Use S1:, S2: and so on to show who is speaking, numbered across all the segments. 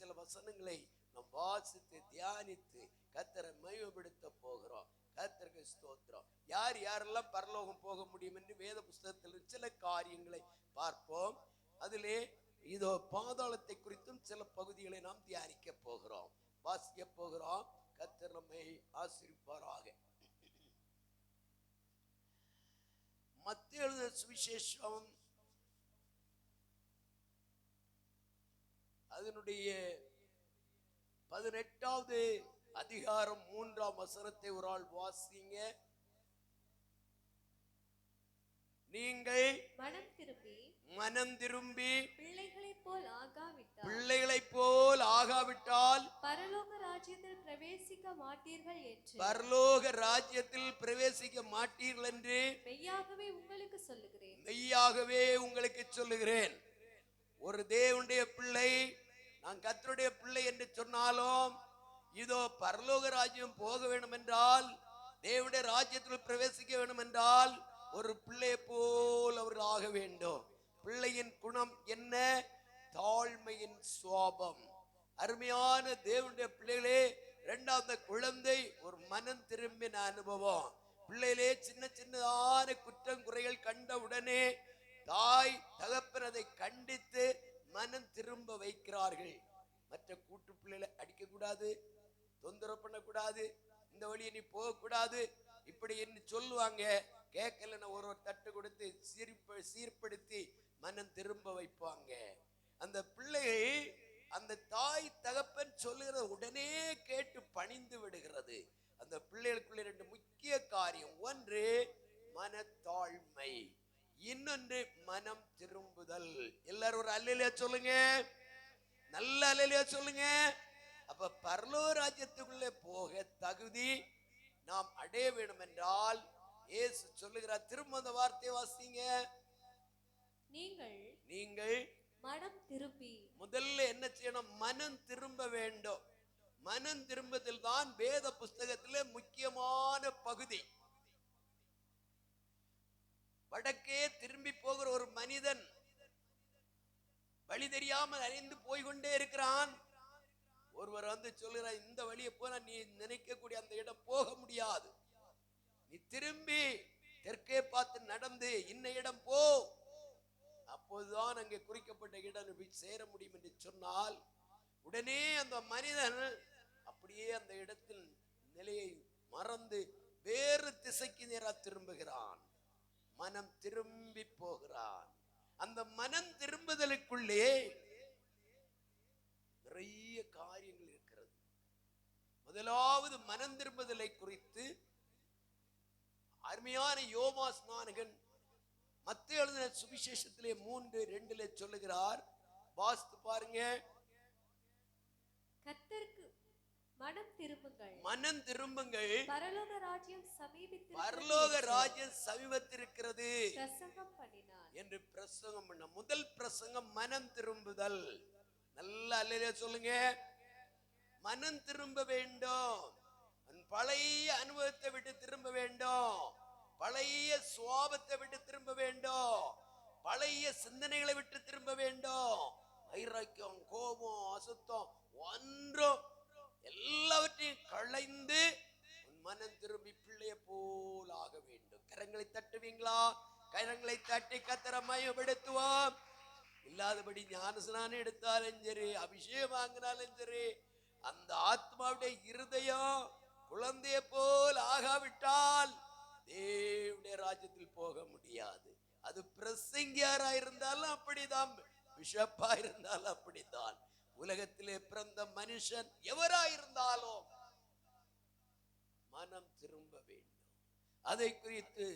S1: சில வசனங்களை நாம் வாசித்து தியானித்து கர்த்தரை மகிமைப்படுத்த போகிறோம். கர்த்தருக்கு ஸ்தோத்திரம். யார் யாரெல்லாம் பரலோகம் போக முடியும் என்று வேத புஸ்தகத்தில் சில காரியங்களை பார்ப்போம். அதிலே இதோ பாதாளத்தை குறித்தும் சில பகுதிகளை நாம் தியானிக்க போகிறோம், வாசிக்க போகிறோம். கர்த்தர் நம்மை ஆசீர்வதிப்பாராக. மத்தேயு எழுதின சுவிசேஷம் அதனுடைய 18வது அதிகாரம் 3ஆம் வசனத்தை ஒரு ஆள் வாசிங்க. நீங்கள் மனம் திரும்பி பிள்ளைகளைப் போல் ஆகாவிட்டால்
S2: பரலோக ராஜ்யத்தில் பிரவேசிக்க மாட்டீர்கள் என்று மெய்யாகவே
S1: உங்களுக்கு சொல்லுகிறேன். ஒரு தேவனுடைய பிள்ளை, நான் கர்த்தருடைய பிள்ளை என்று சொன்னாலும் இதோ பரலோக ராஜ்யம் போக வேண்டும் என்றால், தேவனுடைய ராஜ்யத்தில் பிரவேசிக்க வேண்டும் என்றால் ஒரு பிள்ளை போல் அவர்கள் ஆக வேண்டும். பிள்ளையின் குணம் என்ன? தாழ்மையின் சுவாபம். அருமையான தேவனுடைய பிள்ளைகளே, இரண்டாவது குழந்தை ஒரு மனம் திரும்பின அனுபவம். பிள்ளைகளே, சின்ன சின்னதான குற்றம் குறைகள் கண்ட உடனே தாய் தகப்பன் அதை கண்டித்து மனம் திரும்ப வைக்கிறார்கள். மற்ற கூட்டு பிள்ளைகளை அடிக்க கூடாது, தொந்தரவு பண்ணக்கூடாது, இந்த வழியை நீ போகக்கூடாது, இப்படி என்று சொல்லுவாங்க. கேட்கலன்னு ஒரு தட்டு கொடுத்து சீர்படுத்தி மனம் திரும்ப வைப்பாங்க. அந்த பிள்ளையை அந்த தாய் தகப்பன் சொல்லுகிற உடனே கேட்டு பணிந்து விடுகிறது. அந்த பிள்ளைகளுக்குள்ள 2 முக்கிய காரியம். ஒன்று மனத்தாழ்மை, இன்னொன்று மனம் திரும்புதல். எல்லாரும் ஒரு அல்லேலூயா சொல்லுங்க, நல்ல அல்லேலூயா சொல்லுங்க. அப்ப பரலோக ராஜ்யத்துக்குள்ளே போக தகுதி நாம் அடைய வேண்டும் என்றால் இயேசு சொல்லுகிறார். திரும்ப அந்த வார்த்தையை வாசிங்க. நீங்கள்
S2: மனம் திரும்பி.
S1: முதல்ல என்ன செய்யணும்? மனம் திரும்ப வேண்டும். மனம் திரும்புதல் தான் வேத புஸ்தகத்திலே முக்கியமான பகுதி. வடக்கே திரும்பி போகிற ஒரு மனிதன் வழி தெரியாமல் அலைந்து போய்கொண்டே இருக்கிறான். ஒருவர் வந்து சொல்கிறார், இந்த வழியை போனா நீ நினைக்கக்கூடிய அந்த இடம் போக முடியாது, நீ திரும்பி தெற்கே பார்த்து நடந்து இன்ன இடம் போ, அப்போதுதான் அங்கே குறிக்கப்பட்ட இடம் போய் சேர முடியும் என்று சொன்னால், உடனே அந்த மனிதன் அப்படியே அந்த இடத்தில் நிலையை மறந்து வேறு திசைக்கு நேராக திரும்புகிறான், மனம் திரும்பி போகிறான். அந்த மனம் திரும்புதலுக்குள்ளே நிறைய காரியங்கள் இருக்கிறது. முதலாவது மனம் திரும்புதலை குறித்து அருமையான யோவா ஸ்நானகன் மத்தேயு எழுதின சுவிசேஷத்திலே 3:2 சொல்லுகிறார். வாசித்து பாருங்க.
S2: கர்த்தருக்கு
S1: மனம் திரும்புங்கள்,
S2: பரலோக
S1: ராஜ்யம் சமீபத்திருக்கிறது என்று பிரசங்கம் பண்ண. முதல் பிரசங்கம் மனம் திரும்புதல். நல்ல அல்லேலூயா சொல்லுங்க. மனம் திரும்ப வேண்டும், பழைய அனுபவத்தை விட்டு திரும்ப வேண்டும், பழைய சுவாபத்தை விட்டு திரும்ப வேண்டும், பழைய சிந்தனைகளை விட்டு திரும்ப வேண்டும். வைராக்கியம், கோபம், அசுத்தம் ஒன்றும் எல்லாவற்றையும் களைந்து மனம் திரும்பி பிள்ளைய போல் ஆக வேண்டும். கரங்களை தட்டுவீங்களா? கரங்களை தட்டி கர்த்தரை மகிமைப்படுத்துவோம். இல்லாதபடி ஞானஸ்நானம் எடுத்தாலும் சரி, அபிஷேகம் வாங்கினாலும் சரி, அந்த ஆத்மாவுடைய இருதயம் குழந்தைய போல் ஆகாவிட்டால் தேவனுடைய ராஜ்யத்தில் போக முடியாது. அது பிரசங்கியாரா இருந்தாலும் அப்படிதான், பிஷப்பா இருந்தாலும் அப்படித்தான். உலகத்திலே பிறந்த மனுஷன் எவராயிருந்தாலும் மனம் திரும்ப வேண்டும். அதை குறித்து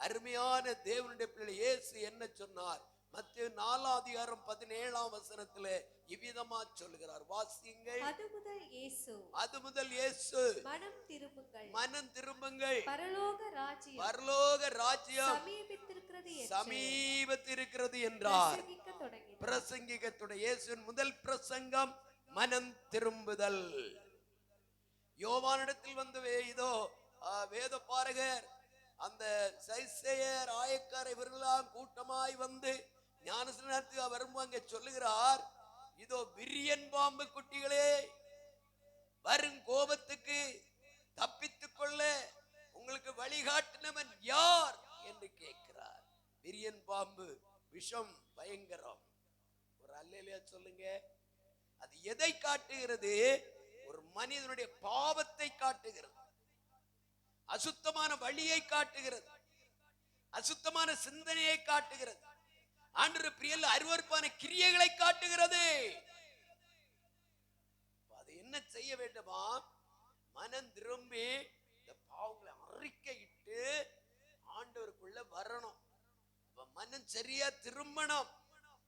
S1: அருமையான தேவனுடைய பிள்ளை இயேசு என்ன சொன்னார்? மத்தேயு 4:17 இவ்விதமா சொல்லுகிறார். வாசியுங்கள். அது முதல் இயேசு மனம் திரும்புங்கள், பரலோக ராஜ்யம் சமீபத்திருக்கிறது என்றார். பிரசங்கிக்க தொடங்கினார். இயேசுவின் முதல் பிரசங்கம் மனம் திரும்புதல். யோவானிடத்தில் வந்து இதோ வேத பாரகர், அந்த சைசேயர், ஆயக்கார் இவர்களெல்லாம் கூட்டமாய் வந்து ஞானஸ்நானத்துக்கு வரும்போது அங்கே சொல்லுகிறார், இதோ விரியன் பாம்பு குட்டிகளே, வரும் கோபத்துக்கு தப்பித்துக் கொள்ள உங்களுக்கு வழிகாட்டினவன் யார் என்று கேட்கிறார். விரியன் பாம்பு விஷம் பயங்கரம். ஒரு அல்லேலூயா சொல்லுங்க. அது எதை காட்டுகிறது? ஒரு மனிதனுடைய பாவத்தை காட்டுகிறது, அசுத்தமான வழியை காட்டுகிறது, அசுத்தமான சிந்தனையை காட்டுகிறது, ஆண்டவர் பிரியல்ல அருவருப்பான கிரியைகளை காட்டுகிறது. அதை என்ன செய்ய வேண்டுமா? மனம் திரும்பி இந்த பாவங்களை அறிக்கையிட்டு ஆண்டவருக்குள்ள வரணும். மனம் சரியா திரும்பணும்,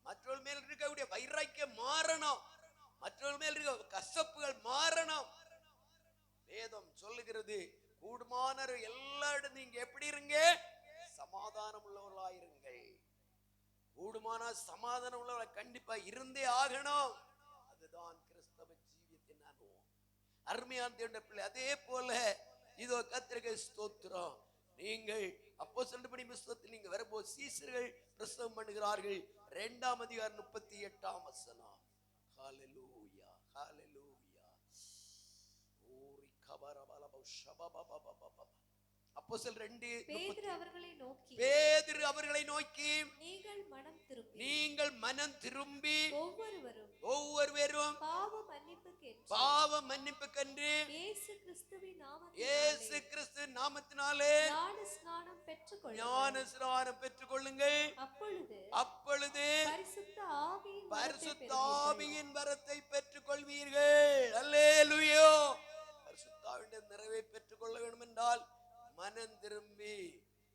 S1: மற்றவர்கள் மேல் இருக்கக்கூடிய வைராக்கியம் மாறணும், மற்றவர்கள் மேல் இருக்க கசப்புகள் மாறணும். வேதம் சொல்லுகிறது, கூடுமான எல்லா இடமும் நீங்க எப்படி இருங்க? சமாதானம் உள்ளவர்களாயிருங்கள். கூடுமான சமாதானம் உள்ளவர்கள கண்டிப்பா இருந்தே ஆகணும். அதுதான் கிறிஸ்தவ ஜீவியத்தின் அனுபவம். அருமையான தேவனுடைய பிள்ளை, அதே போல இதோ கர்த்தருக்கு ஸ்தோத்திரம். நீங்கள் அப்போஸ்தலர் பணி புத்தகத்தில் நீங்க வரும்போது சீசர்கள் பிரசவம் பண்ணுகிறார்கள். 2ஆம் அதிகாரம் 38ஆம் வசனம். ஹalleluya ஹalleluya. ஓரி கபரபலப ஷபபபபபப. அப்போஸ்தலர் 2
S2: பேதுரு அவர்களை நோக்கி,
S1: பேதுரு அவர்களை நோக்கி,
S2: நீங்கள் மனம் திரும்பி
S1: ஒவ்வொருவரும் பாவ மன்னிப்புக்கென்று இயேசு கிறிஸ்து நாமத்தினாலே ஞான ஸ்நானம் பெற்றுக்கொள்ளுங்கள். அப்பொழுது பரிசுத்த ஆவியின் வரத்தை பெற்றுக் கொள்வீர்கள். அல்லேலூயா. பரிசுத்த ஆவியின் நிறைவை பெற்றுக் கொள்ள வேண்டும் என்றால் மனம் திரும்பி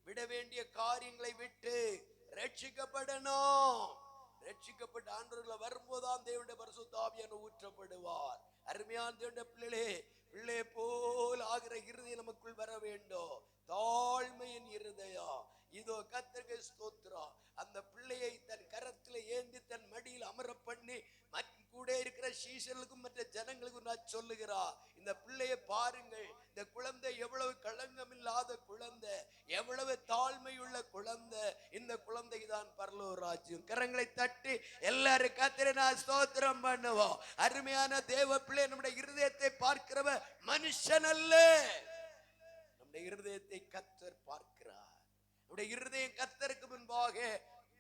S1: விட வேண்டிய காரியங்களை விட்டு ரட்சிக்கப்படணும். ரட்சிக்கப்பட்ட ஆண்டவர்களை வரும்போதுதான் தேவனுடைய பரிசுத்த ஆவியானவர் ஊற்றப்படுவார். அருமையான தேவனுடைய பிள்ளை போல் ஆகிற இருதயம் நமக்குள் வர வேண்டும். தாழ்மையின் இருதயம். இதோ கர்த்தருக்கு ஸ்தோத்திரம். அந்த பிள்ளையை தன் கரத்தில் ஏந்தி தன் மடியில் அமர பண்ணி கூட இருக்கிற சீஷர்களுக்கும் மற்ற ஜனங்களுக்கும் நான் சொல்லுகிறார், இந்த பிள்ளையை பாருங்கள். இந்த குழந்தை எவ்வளவு களங்கம் இல்லாத குழந்தை, எவ்வளவு தாழ்மையுள்ள குழந்தை. இந்த குழந்தை தான் பரலோக ராஜ்யம். கரங்களை தட்டி எல்லாரும் கர்த்தரை நான் ஸ்தோத்திரம் பண்ணுவோம். அருமையான தேவ பிள்ளை, நம்முடைய இருதயத்தை பார்க்கிறவ மனுஷன் அல்ல, நம்முடைய இருதயத்தை கர்த்தர் பார்க்கிறார். நம்முடைய இருதயம் கர்த்தருக்கு முன்பாக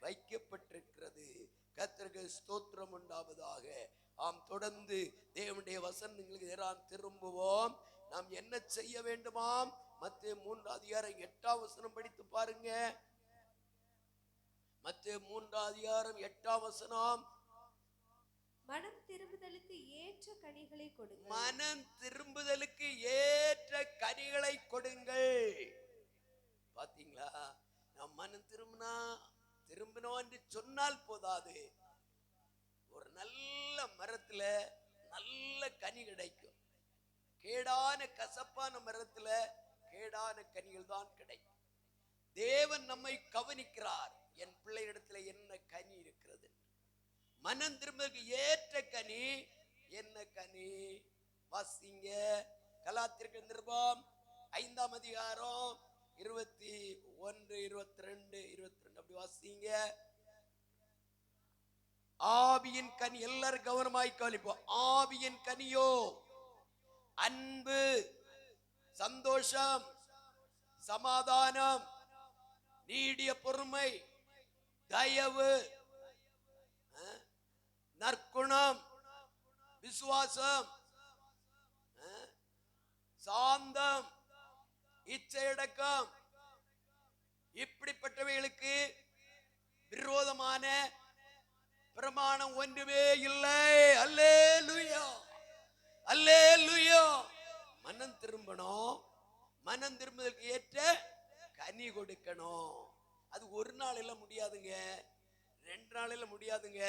S1: வைக்கப்பட்டிருக்கிறது. கர்த்தருக்கு ஸ்தோத்திரம் உண்டாவதாக. ஆம், தொடர்ந்து தேவனுடைய வசனங்களுக்கு எதிராக திரும்புவோம். நாம் என்ன செய்ய வேண்டுமாம்? மத்தேயு 3ஆம் அதிகாரம் 8ஆம் வசனம் படித்து பாருங்க. மத்தேயு 3ஆம் அதிகாரம் 8ஆம் வசனம்.
S2: மனம் திரும்புதலுக்கு ஏற்ற கனிகளை கொடுங்கள்.
S1: மனம் திரும்புதலுக்கு ஏற்ற கனிகளை கொடுங்கள். பாத்தீங்களா? நாம் மனம் திரும்பினோம் என்று சொன்னால் போதாது. ஒரு நல்ல மரத்துல நல்ல கனி கிடைக்கும். கேடான கசப்பான மரத்துல கேடான கனிகள் தான் கிடைக்கும். தேவன் நம்மை கவனிக்கிறார். என் பிள்ளையிடத்துல என்ன கனி இருக்கிறது? மனம் திரும்புவதற்கு ஏற்ற கனி என்ன கனி? வாசிங்க. கலாத்தியர்கள் நிருபம் 5ஆம் அதிகாரம் 21, 22, 22 அப்படி வாசிங்க. ஆவியின் கனி, எல்லாரும் கவனமாய் கவனிப்போம். ஆவியின் கனியோ அன்பு, சந்தோஷம், சமாதானம், நீடிய பொறுமை, தயவு, நற்குணம், விசுவாசம், சாந்தம், இச்சையடக்கம். இப்படிப்பட்டவைகளுக்கு விரோதமான பிரமாணம் ஒன்றுமே இல்லை. அல்லேலூயா அல்லேலூயா. மனம் திரும்பணும். மனம் திரும்புவதற்கு ஏற்ற கனி கொடுக்கணும். அது ஒரு நாளில முடியாதுங்க, 2 நாளில முடியாதுங்க.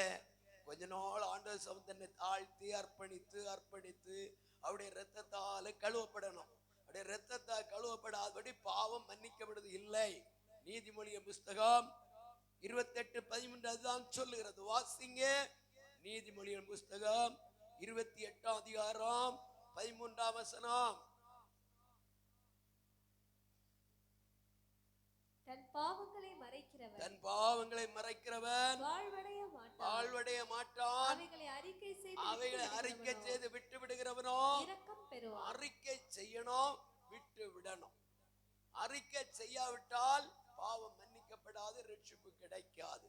S1: கொஞ்ச நாள் ஆண்டவர் சமூகத்தை தாழ்த்தி அர்ப்பணித்து அவருடைய இரத்தத்தால் கழுவப்படணும். அவருடைய இரத்தத்தால் கழுவப்படாதபடி பாவம் மன்னிக்கப்படுவது இல்லை. நீதிமொழியின் புஸ்தகம் 28:13 அதுதான் சொல்லுகிறது. வாசிங்க. நீதிமொழியின் புஸ்தகம் 28ஆம் அதிகாரம் 13ஆம் வசனம்.
S2: தன் பாவங்களை மறைக்கிறவன்
S1: தன் பாவங்களை மறைக்கிறவன்
S2: வாழ்வடைய மாட்டான்.
S1: வாழ்வடைய மாட்டான்.
S2: அவைகளை அறிக்கை
S1: அவைகளை அறிக்கை செய்து விட்டு விடுகிறவனோ
S2: இரக்கம் பெறுவான்.
S1: அறிக்கை செய்யணும், விட்டு விடணும். அறிக்கை செய்யாவிட்டால் பாவம் மன்னிக்கப்படாது, ரட்சிப்பு கிடைக்காது.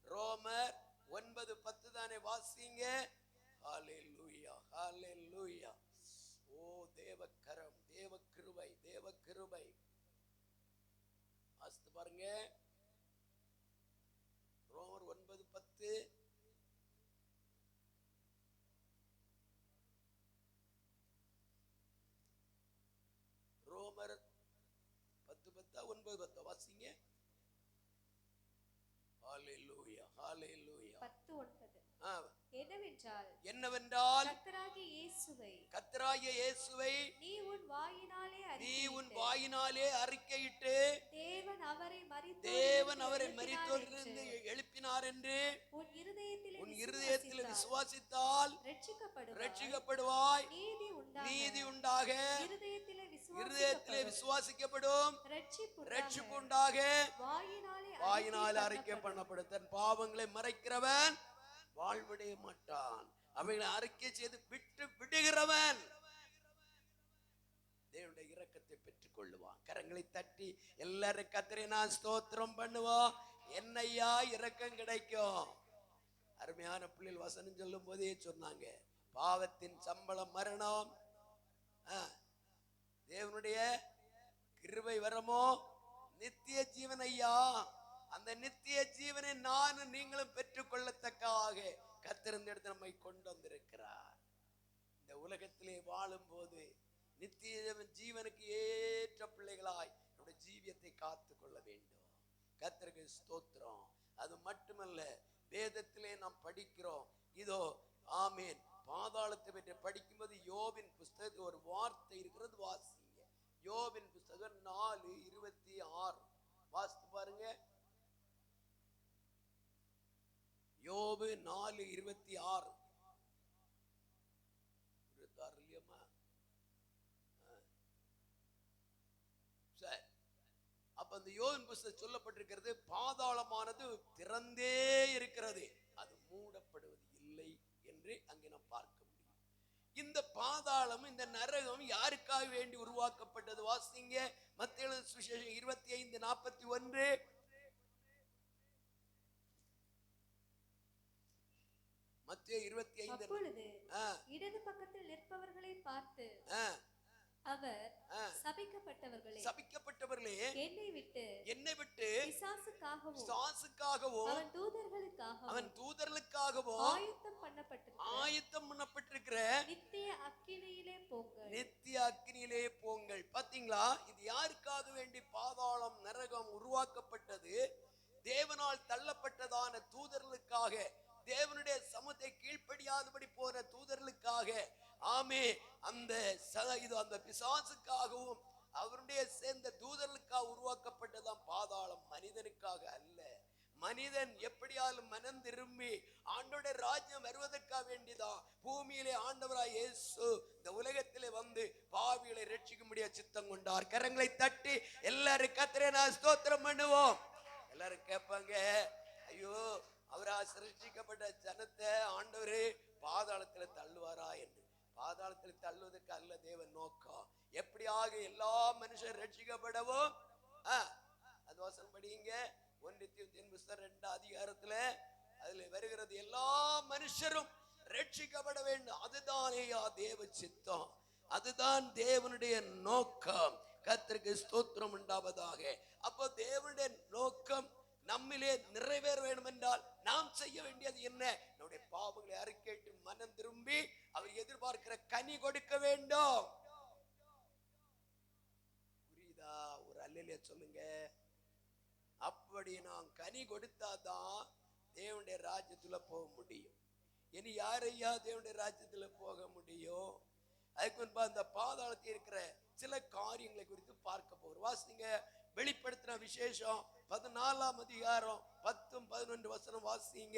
S1: ரோமர் 9:10 தானே வாசிங்க. ஹல்லேலூயா, ஹல்லேலூயா. ஓ தேவக்கரம், தேவ கிருபை, தேவ கிருபை. வாசித்து பாருங்க. ரோமர் 9:10. ரோமர் 10:10 9:10 வாசிங்க. ஹல்லேலூயா, ஹல்லேலூயா.
S2: 10:9
S1: என்னவென்றால்
S2: கர்த்தராகிய இயேசுவை
S1: நீ உன் வாயினாலே அறிக்கையிட்டு தேவன் அவரை மரித்தோரிலிருந்து எழுப்பினார் என்று உன் இருதயத்தில் விசுவாசித்தால் ரட்சிக்கப்படுவாய். நீதி உண்டாக இருதயத்திலே விசுவாசிக்கப்படும், ரட்சிப்பு உண்டாக வாயினாலே அறிக்கை பண்ணப்படும். தன் பாவங்களை மறைக்கிறவன் வாழ்வடைய மாட்டான். அவைகளை அறிக்கை செய்து விட்டு விடுகிறவன் தேவனுடைய இரக்கத்தை பெற்றுக் கொள்ளுவான். கரங்களை தட்டி எல்லாரும் கர்த்தரை நான் ஸ்தோத்திரம் பண்ணுவோம். என்னையா இரக்கம் கிடைக்கும். அருமையான பிள்ளைகள் வசனம் சொல்லும் போதே சொன்னாங்க, பாவத்தின் சம்பளம் மரணம், தேவனுடைய கிருபை வரமோ நித்திய ஜீவன். ஐயா, அந்த நித்திய ஜீவனை நானும் நீங்களும் பெற்றுக்கொள்ளத்தக்காக கர்த்தர் இந்த இடத்துல நம்மை கொண்டு வந்திருக்கிறார். இந்த உலகத்திலே வாழும் போது நித்திய ஜீவனுக்கு ஏற்ற பிள்ளைகளாய் நம்முடைய ஜீவியத்தை காத்து கொள்ள வேண்டும். கர்த்தருக்கு ஸ்தோத்திரம். அது மட்டுமல்ல, வேதத்திலே நாம் படிக்கிறோம். இதோ ஆமேன், பாதாளத்தை பற்றி படிக்கும்போது யோபின் புஸ்தகத்தில் ஒரு வார்த்தை இருக்கிறது, வாசிங்க. யோபின் புஸ்தகம் 4:26 வாசித்து பாருங்க. யோபு 4:26 இல்லையம்மா? சரி, அப்ப அந்த யோபின் புஸ்தகம் சொல்லப்பட்டிருக்கிறது, பாதாளமானது திறந்தே இருக்கிறது, அது மூடப்படுவது இல்லை என்று அங்கே நாம் பார்க்க முடியும். இந்த பாதாளம், இந்த நரகம் யாருக்காக வேண்டி உருவாக்கப்பட்டது? வாசிங்க. மத்தேயு சுவிசேஷம் 25:41. மத்தேயு 25.
S2: அப்பொழுது இடது பக்கத்தில் நிற்பவர்களை பார்த்து அவர் சபிக்கப்பட்டவர்களே, என்னை விட்டு பிசாசுக்காகவும் அவன் தூதர்களுக்காகவும் ஆயத்தம் பண்ணப்பட்டிருக்கிற நித்திய அக்கினியிலே போங்கள். பாத்தீங்களா, இது யாருக்காக வேண்டி பாதாளம் நரகம் உருவாக்கப்பட்டது? தேவனால் தள்ளப்பட்டதான தூதர்களுக்காக, தேவனுடைய சமூகத்தை கீழ்ப்படியாதபடி போன தூதர்களுக்காக. ஆமே, அந்த பிசாசுக்காகவும் அவருடைய சேர்ந்த தூதர்களுக்காக உருவாக்கப்பட்டதான் பாதாளம், மனிதனுக்காக அல்ல. மனிதன் எப்படியாலும் மனம் திரும்பி ஆண்டவருடைய ராஜ்யம் வருவதற்காக வேண்டிதான் பூமியிலே ஆண்டவராய் இயேசு இந்த உலகத்திலே வந்து பாவிகளை ரட்சிக்க முடிய சித்தம் கொண்டார். கரங்களை தட்டி எல்லாரும் கர்த்தரை நான் ஸ்தோத்திரம் பண்ணுவோம். எல்லாரும் கேட்பாங்க, ஐயோ, அவரா சிருஷ்டிக்கப்பட்ட ஜனத்தை ஆண்டவரே பாதாளத்துல தள்ளுவாரா என்று. பாதாளத்தில் தள்ளுவதற்கு அல்ல தேவன் நோக்கம். எப்படியாக எல்லா மனுஷர் ரட்சிக்கப்படவும், அது வசனம் படிங்க. 1 தீமோத்தேயு புஸ்தகம் 2 அதிகாரத்துல அதுல வருகிறது, எல்லா மனுஷரும் ரட்சிக்கப்பட வேண்டும். அதுதானேயா தேவ சித்தம், அதுதான் தேவனுடைய நோக்கம். கர்த்தருக்கு ஸ்தோத்திரம் உண்டாவதாக. அப்போ தேவனுடைய நோக்கம் நம்மிலே நிறைவேற வேண்டும் என்றால் நாம் செய்ய வேண்டியது என்ன? நம்முடைய பாவங்களை அறிக்கையிட்டு மனம் திரும்பி அவர் எதிர்பார்க்கிற கனி கொடுக்க வேண்டும். புரியுதா? ஒரு அல்லேலூயா சொல்லுங்க. அப்படி நாம் கனி கொடுத்தாதான் தேவனுடைய ராஜ்யத்துல போக முடியும். இனி யாரையா தேவனுடைய ராஜ்யத்துல போக முடியும்? அதுக்கு முன்பா அந்த பாதாளத்தில் இருக்கிற சில காரியங்களை குறித்து பார்க்க போகிறோம். வாசிங்க. வெளிப்படுத்தின விசேஷம் 14ஆம் அதிகாரம் 10-11 வசனம் வாசிங்க.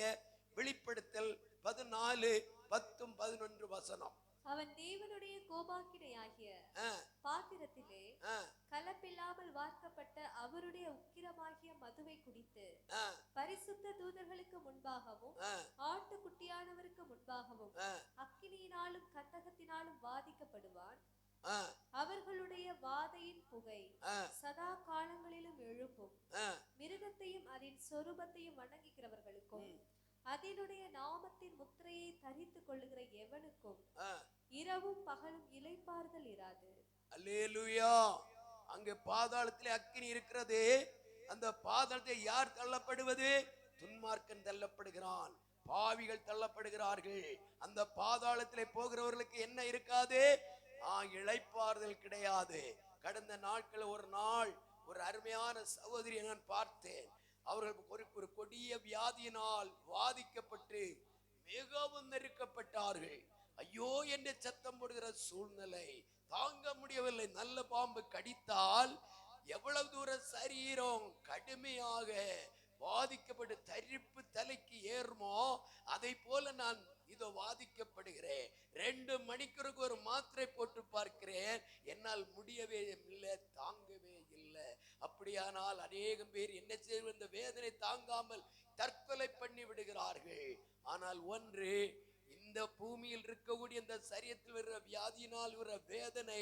S2: வெளிப்படுத்தல் 14:10-11 வசனம்.
S3: அவன் தேவனுடைய கோபாக்கினையாகிய
S2: ஆ,
S3: பாத்திரத்திலே
S2: ஆ,
S3: கலப்பில்லாமல் வார்க்கப்பட்ட அவருடைய உக்கிரமாகிய மதுவை குடித்து
S2: ஆ,
S3: பரிசுத்த தூதர்களுக்கு முன்பாகவும்
S2: ஆ,
S3: ஆட்டுக்குட்டியானவருக்கு முன்பாகவும்
S2: ஆ,
S3: அக்கினியினாலும் கந்தகத்தினாலும் வாதிக்கப்படுவான்.
S2: ஆ,
S3: அவர்களுடைய வாதையின் புகை
S2: ஆ,
S3: சதா காலங்களிலும் எழும்பும்.
S2: ஆ.
S3: மிருகத்தையும் அதன் சொரூபத்தையும் வணங்குகிறவர்களுக்கும் அதனுடைய நாமத்தின் முத்திரையை தரித்துக் கொள்ளுகிற எவனுக்கும்
S2: ஆ.
S3: இரவும் பகலும் இளைப்பாறுதல் இராது.
S2: அல்லேலூயா. அங்கே பாதாளத்திலே அக்கினி இருக்கிறது. அந்த பாதாளத்தை யார் தள்ளப்படுவது? துன்மார்க்கன் தள்ளப்படுகிறான், பாவிகள் தள்ளப்படுகிறார்கள். அந்த பாதாளத்திலே போகிறவர்களுக்கு என்ன இருக்காது? இளைப்பாறுதல் கிடையாது. கடந்த நாட்கள் ஒரு நாள் ஒரு அருமையான சகோதரியை நான் பார்த்தேன். அவர்கள் ஒரு கொடிய வியாதியினால் வாதிக்கப்பட்டு மிகவும் நெருக்கப்பட்டார்கள். ஐயோ என்று சத்தம் போடுகிற சூழ்நிலை தாங்க முடியவில்லை. நல்ல பாம்பு கடித்தால் எவ்வளவு தூர சரீரம் கடுமையாக வாதிக்கப்பட்டு தரிப்பு தலைக்கு ஏறுமோ அதை போல நான் இதோ வாதிக்கப்படுகிறேன். 2 மணிக்கூருக்கு ஒரு மாத்திரை போட்டு பார்க்கிறேன், என்னால் முடியவே இல்லை, தாங்கவே இல்லை. அப்படியானால் அநேகம் பேர் என்ன செய்வது? இந்த வேதனை தாங்காமல் தற்கொலை பண்ணி விடுகிறார்கள். ஆனால் ஒன்று, இந்த பூமியில் இருக்கக்கூடிய இந்த சரீரத்தில் வருகிற வியாதியினால் வர வேதனை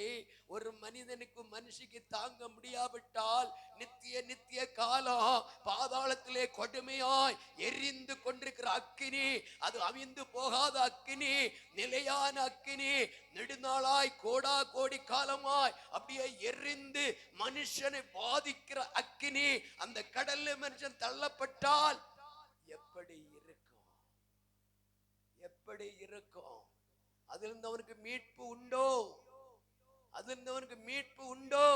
S2: ஒரு மனிதனுக்கு மனுஷிக்கு தாங்க முடியாவிட்டால் நித்திய காலம் பாதாளத்திலே கொடுமையாய் எரிந்து கொண்டிருக்கிற அக்கினி, அது அவிந்து போகாத அக்கினி, நிலையான அக்கினி, நெடுநாளாய் கோடா கோடி காலமாய் அப்படியே எரிந்து மனுஷனை பாதிக்கிற அக்கினி, அந்த கடல்ல மனுஷன் தள்ளப்பட்டால் எப்படி எப்படி இருக்கும்? அதிலிருந்து அவனுக்கு மீட்பு உண்டோ? அதிலிருந்து அவனுக்கு மீட்பு உண்டோ?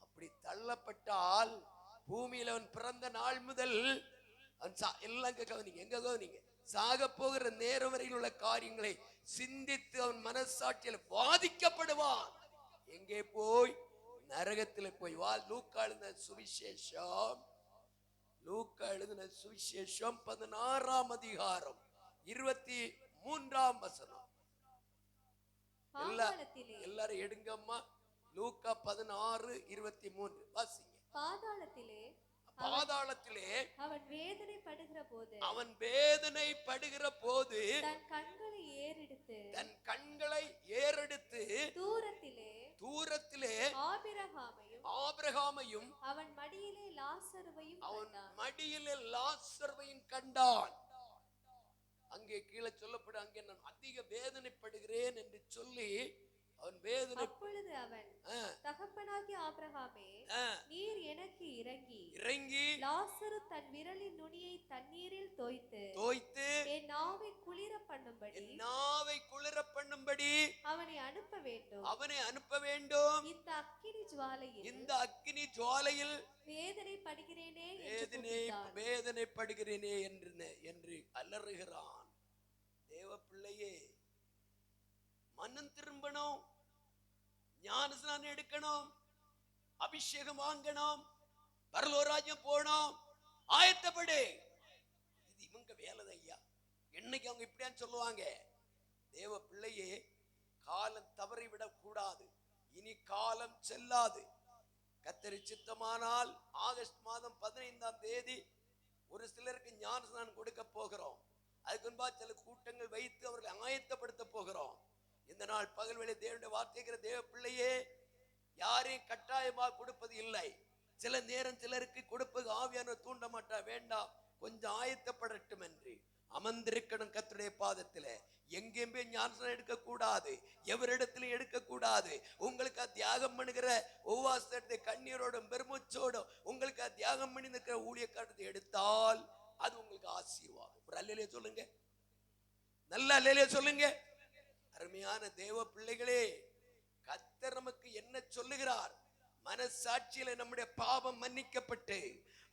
S2: அப்படி தள்ளப்பட்டால் பூமியில் அவன் பிறந்த நாள் முதல் எல்லாம் கவனிங்க, எங்க கவனிங்க, சாக போகிற நேரம் வரையில் உள்ள காரியங்களை சிந்தித்து அவன் மனசாட்சியில் பாதிக்கப்படுவான். எங்கே போய்? நரகத்தில் போய். லூக்கா எழுதின சுவிசேஷம், லூக்கா எழுதின சுவிசேஷம் 16ஆம் அதிகாரம் 23ஆம் வசனம். எல்லாரும் எடுங்கம்மா. லூக்கா 16:23 வாசிங்க. பாதாளத்திலே
S3: அவன் வேதனைப்படுகிற
S2: போது
S3: தன் கண்களை ஏறெடுத்து தூரத்திலே
S2: ஆபிரகாமையும்
S3: அவன் மடியிலே
S2: லாசருவையும் கண்டான். அங்கே கீழே சொல்லப்படும், அங்கே நான் அதிக வேதனைப்படுகிறேன் என்று சொல்லி அவன் வேதனை.
S3: அப்பொழுது அவன், தகப்பனாகிய ஆபிரகாமே, நீர் எனக்கு இறங்கி லாசரு தன் விரலின் நுனியை தண்ணீரில் தோய்த்து என் நாவை குளிர பண்ணும்படி அவனை அனுப்ப வேண்டும். இந்த அக்கினி ஜுவாலையில் வேதனைப்படுகிறேனே என்று அலறுகிறான். தேவ பிள்ளையே, மனம் திரும்பணும், ஞானஸ்நானம் எடுக்கணும், அபிஷேகம் வாங்கணும், பரலோராஜ்யம் போகணும், ஆயத்தப்படு. இது இவங்க வேலை ஐயா. என்னைக்கு அவங்க இப்படியான்னு சொல்லுவாங்க. தேவ பிள்ளையே, காலம் தவறிவிடக் கூடாது. இனி காலம் செல்லாது. கர்த்தர் சித்தமானால் ஆகஸ்ட் மாதம் 15ஆம் தேதி ஒரு சிலருக்கு ஞானஸ்நானம் கொடுக்க போகிறோம். அதுக்கு முன்பா சில கூட்டங்கள் வைத்து அவர்களை ஆயத்தப்படுத்த போகிறோம். இந்த நாள் பகல் வேளை தேவனுடைய வார்த்தைக்கிற தேவ பிள்ளையே, யாரையும் கட்டாயமாக கொடுப்பது இல்லை. சில நேரம் சிலருக்கு கொடுப்பது ஆவியானவர் தூண்ட மாட்டா. வேண்டாம், கொஞ்சம் ஆயத்தப்படட்டும் என்று அமர்ந்திருக்கணும் கர்த்தருடைய பாதத்தில். எங்கேயுமே ஞானஸ்நானம் எடுக்கக்கூடாது, எவரிடத்திலும் எடுக்கக்கூடாது. உங்களுக்கு தியாகம் பண்ணுகிற உபவாசத்தை கண்ணீரோடும் பெருமூச்சோடும் உங்களுக்கு தியாகம் பண்ணி இருக்கிற ஊழியக்காரத்தை எடுத்தால் அது உங்களுக்கு ஆசீர்வாதம். ஒரு அல்லேலூயா சொல்லுங்க, நல்ல அல்லேலூயா சொல்லுங்க. அருமையான தேவ பிள்ளைகளே, கர்த்தர் நமக்கு என்ன சொல்லுகிறார்? மனசாட்சியில நம்முடைய பாவம் மன்னிக்கப்பட்டு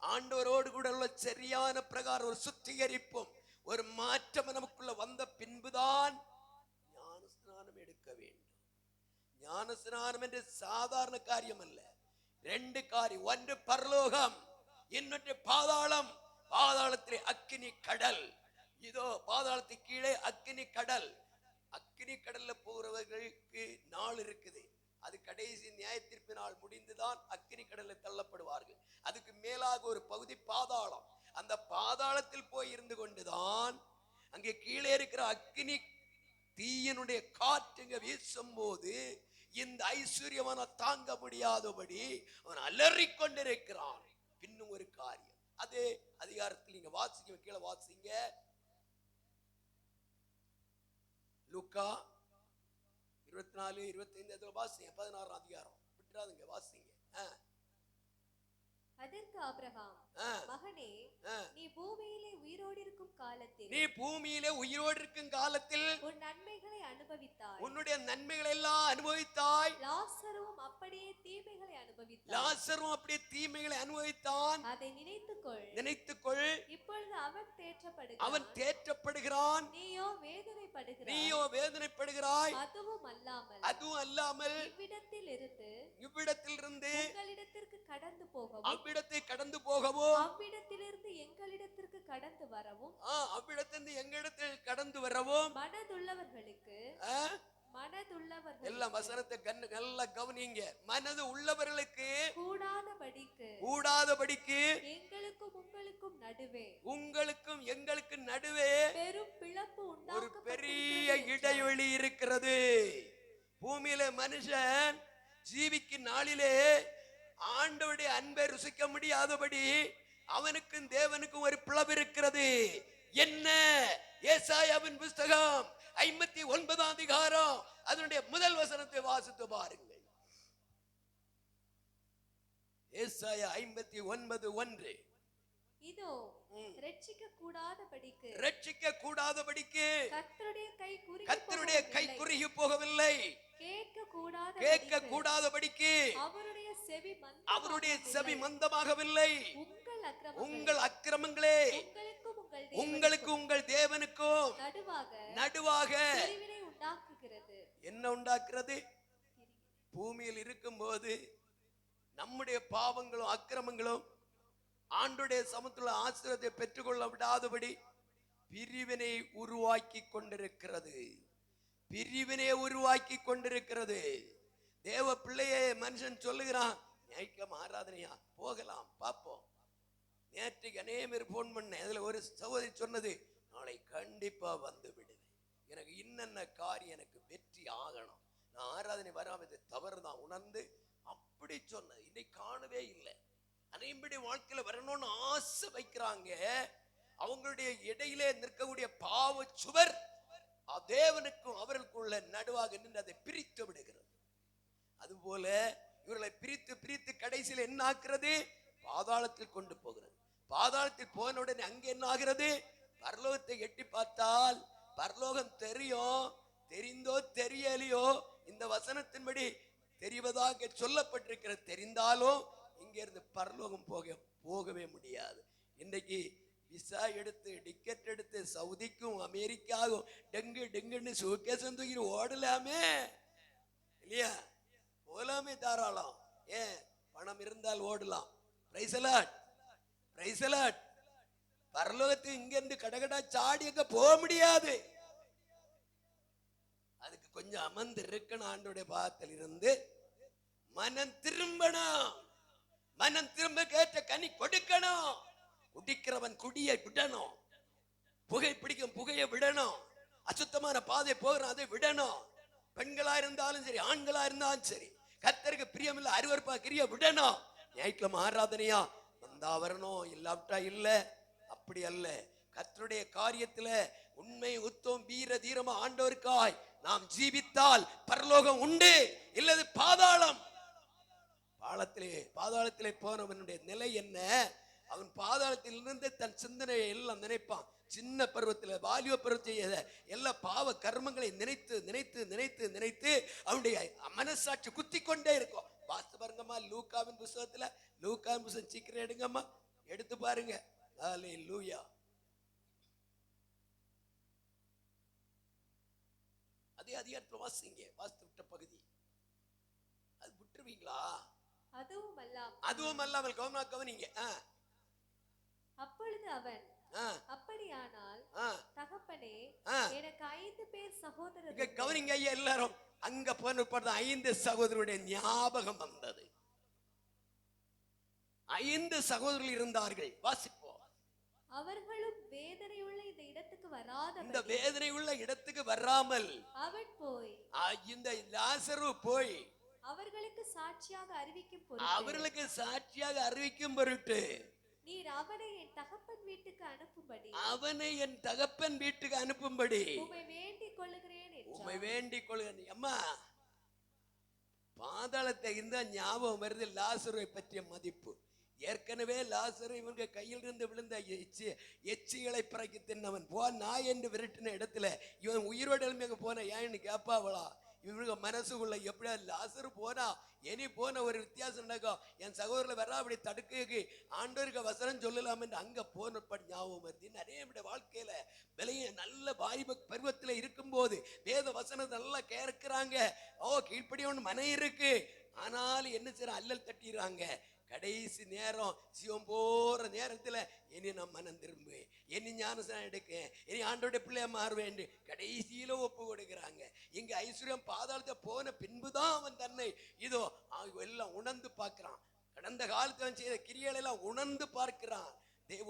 S3: ஆண்டவரோடு கூட உள்ள சரியான பிரகாரம் ஒரு சுத்திகரிப்பும் ஒரு மாற்றம் நமக்குள்ள வந்த பின்புதான் ஞானஸ்நானம் எடுக்க வேண்டும். ஞானஸ்நானம் என்று சாதாரண காரியம் அல்ல. 2 காரியம். ஒன்று பரலோகம், இன்னொன்று பாதாளம். பாதாளத்திலே அக்கினி கடல். இதோ பாதாளத்துக்கு கீழே அக்கினி கடல்.
S2: அக்கினி கடல்ல போகிறவர்களுக்கு நாள் இருக்குது. அது கடைசி நியாயத்தீர்ப்பு நாள் முடிந்துதான் அக்கினி கடல்ல தள்ளப்படுவார்கள். அதுக்கு மேலாக ஒரு பகுதி பாதாளம். அந்த பாதாளத்தில் போய் இருந்து கொண்டுதான் அங்கே கீழே இருக்கிற அக்கினி தீயினுடைய காற்றுங்க வீசும் போது இந்த ஐஸ்வர்யமான தாங்க முடியாதபடி அவன் அலறிக் கொண்டிருக்கிறான். பின்னும் ஒரு காரியம், அதே அதிகாரத்தில் நீங்க வாசிங்க, கீழே வாசிங்க, லூக்கா 24, 25 வாசிங்க, 16 அதிகாரம் விட்டுறாதுங்க, வாசிங்க.
S4: அதற்கு ஆபிரகாம், மகனே, நீ பூமியிலே உயிரோடு இருக்கும் காலத்தில் உன் நன்மைகளை அனுபவித்தாய்,
S2: உன்னுடைய நன்மைகளை எல்லாம் அனுபவித்தாய்.
S4: லாசரும் அப்படியே தீமைகளை அனுபவித்தான். அதை நினைத்துக்கொள். இப்பொழுது அவன் தேற்றப்படுகிறான், நீயோ வேதனைப்படுகிறாய். அதுவும் அல்லாமல் இவ்விடத்திலிருந்து உங்களிடத்திற்கு கடந்து போகவும், அவ்விடத்தை கடந்து போகவும், அவ்விடத்திலிருந்து எங்களிடத்திற்கு கடந்து வரவும், அவ்விடத்திலிருந்து எங்களிடத்தில் கடந்து வரவும் மனதுள்ளவர்களுக்கு எல்லாம் வசனத்தை நல்லா கவனிங்க. மனது உள்ளவர்களுக்கு கூடாதபடிக்கு உங்களுக்கும் எங்களுக்கு நடுவே ஒரு பெரிய இடைவெளி இருக்கிறது. பூமியில மனுஷன் ஜீவிக்கும் நாளிலே ஆண்டவருடைய அன்பை ருசிக்க முடியாதபடி அவனுக்கும் தேவனுக்கும் ஒரு பிளவு இருக்கிறது. என்ன? ஏசாயாவின் புஸ்தகம் 59 அதிகாரம் அதனுடைய முதல் வசனத்தை வாசித்து பாருங்கள். ஏசாயா 59:1, இதோ ரட்சிக்க கூடாதபடிக்கு
S2: கர்த்தருடைய கை குறுகி போகவில்லை, கேட்க கூடாதபடிக்கு அவருடைய செவி மந்தமாகவில்லை. உங்கள் அக்கிரமங்களே உங்களுக்கு உங்கள் தேவனுக்கும் நடுவாக என்ன உண்டாக்குறது? பூமியில் இருக்கும் போது நம்முடைய பாவங்களும் அக்கிரமங்களும் ஆண்டுடைய சமத்துல ஆசீர்வாதத்தை பெற்றுக்கொள்ள விடாதபடி பிரிவினை உருவாக்கி கொண்டிருக்கிறது. தேவ பிள்ளையே மனுஷன் சொல்லுகிறான், ஞாயிற்றுக்கிழமை ஆராதனையா போகலாம், பார்ப்போம். நேற்றுக்கு அநேகர் போன் பண்ண, அதுல ஒரு சகோதரி சொன்னது, நாளை கண்டிப்பா வந்து விடுவேன், எனக்கு இன்னென்ன காரியம் எனக்கு வெற்றி ஆகணும், நான் ஆராதனை வராம தவறுதான் உணர்ந்து அப்படி சொன்னது. இன்னைக்கு காணவே இல்லை. அனைம்படி வாழ்க்கையில வரணும்னு ஆசை வைக்கிறாங்க. அவங்களுடைய இடையிலே நிற்கக்கூடிய பாவ சுவர் தேவனுக்கும் அவர்களுக்குள்ள நடுவாக நின்று அதை பிரித்து விடுகிறது. அதுபோல இவர்களை பிரித்து கடைசியில் என்ன ஆக்குறது? பாதாளத்தில் கொண்டு போகிறது. பாதாளத்தில் போன உடனே அங்கே என்ன ஆகிறது? பரலோகத்தை எட்டி பார்த்தால் பரலோகம் தெரிந்தோ தெரியலையோ இந்த வசனத்தின்படி தெரிவதாக சொல்லப்பட்டிருக்கிறது. தெரிந்தாலும் இங்க இருந்து பரலோகம் போகவே முடியாது. இன்றைக்கு விசா எடுத்து டிக்கெட் எடுத்து சவுதிக்கும் அமெரிக்காவும் டெங்குன்னு சூட்கேஸ் தூக்கி ஓடலாமே இல்லையா? போலாமே தாராளம். ஏன்? பணம் இருந்தால் ஓடலாம். பிரைஸ் அலாட். பரலோகத்துக்கு இங்க இருந்து கடகடா சாடி அங்க போக முடியாது. அதுக்கு கொஞ்சம் அமர்ந்து இருக்கணும். ஆண்டோடைய பாதத்தில் இருந்து மனம் திரும்ப கேட்ட கனி கொடுக்கணும். குடிக்கிறவன் குடியை விடணும், புகை பிடிக்கும் புகையை விடணும், அசுத்தமான பாதை போகிறோம் அதை விடணும். பெண்களா இருந்தாலும் சரி, ஆண்களா இருந்தாலும் சரி, கர்த்தருக்கு பிரியமில்லை அருவருப்பா கிரிய விடணும். ஞாயிற்றுக்கிழமை ஆராதனையா வந்தா வரணும், இல்லாவிட்டா இல்ல. அப்படி அல்ல. கர்த்தருடைய காரியத்துல உண்மை உத்தம் வீர தீரமா ஆண்டவருக்காய் நாம் ஜீவித்தால் பரலோகம் உண்டு, இல்லது பாதாளம். பாதாளத்திலே போனவனுடைய நிலை என்ன? அவன் பாதாளத்தில் இருந்து தன் சிந்தனையை எல்லாம் நினைப்பான். சின்ன பருவத்தில் வாலிப பருவத்தை எல்லா பாவ கர்மங்களை நினைத்து அவனுடைய மனசாட்சி குத்தி கொண்டே இருக்கும். வாசித்து பாருங்கம்மா லூக்காவின் புஸ்தகத்துல, லூக்காவின் புஸ்தகம் சீக்கிரம் எடுங்கம்மா, எடுத்து பாருங்க. ஹல்லேலூயா. அதே அதிகாரத்தில் வாசிங்க, வாசித்து விட்ட பகுதி அது விட்டுருவீங்களா? அதுவும் அல்லாமல் கவனிங்க.
S4: அப்பொழுது அவன், அப்படியானால் தகப்பனே, எனக்கு 5 பேர் சகோதரர்.
S1: கவனிங்க ஐயா எல்லாரும். அங்க போன 5 சகோதரருடைய ஞாபகம் வந்தது. 5 சகோதரர்கள் இருந்தார்கள். வாசிப்போம்.
S4: அவர்களும் வேதனையுள்ள இந்த இடத்துக்கு வராத,
S1: இந்த வேதனை உள்ள இடத்துக்கு வராமல்
S4: அவன் போய்,
S1: இந்த லாசரு போய்
S4: அவர்களுக்கு சாட்சியாக அறிவிக்கும் பொருட்டு நீர் அவனை என் தகப்பன் வீட்டுக்கு அனுப்பும்படி உம்மை வேண்டிக் கொள்ளுகிறேன். அம்மா, பாதாளத்தை இருந்தா ஞாபகம் வருது லாசருவை பற்றிய மதிப்பு. ஏற்கனவே லாசரு இவங்க கையில் இருந்து விழுந்த எச்சிகளை பிறக்கி தின்னவன். நாய் என்று விரட்டின இடத்துல இவன் உயிரோடு எழுமையாக போன ஏன்னு கேட்பாவளா? இவங்க மனசுக்குள்ள எப்படியா லாசரு போனா இனி போன ஒரு வித்தியாசம் நடக்கும். என் சகோதரில் வர அப்படி தடுக்க ஆண்டவருக்கு வசனம் சொல்லலாம் என்று அங்க போனப்ப ஞாபகம் வருது. நிறைய வாழ்க்கையில விலைய நல்ல வாலிப பருவத்தில் இருக்கும்போது வேத வசனத்தை நல்லா கேட்கிறாங்க. கீழ்ப்படி ஒன்று மன இருக்கு, ஆனாலும் என்ன செய்யற அல்லல் தட்டிடுறாங்க. கடைசி நேரம் ஜீவம் போற நேரத்துல இனி நான் மனம் திரும்புவேன், இனி ஞானஸ்நானம் எடுக்கேன், இனி ஆண்டோட பிள்ளைய மாறுவேன் கடைசியில ஒப்பு கொடுக்கிறாங்க. இங்க ஐஸ்வர்யம் பாதாளத்தை போன பின்புதான் அவன் தன்னை இதோ எல்லாம் உணர்ந்து பார்க்கிறான். கடந்த காலத்தில் அவன் செய்த கிரியைகளை எல்லாம் உணர்ந்து பார்க்கிறான்.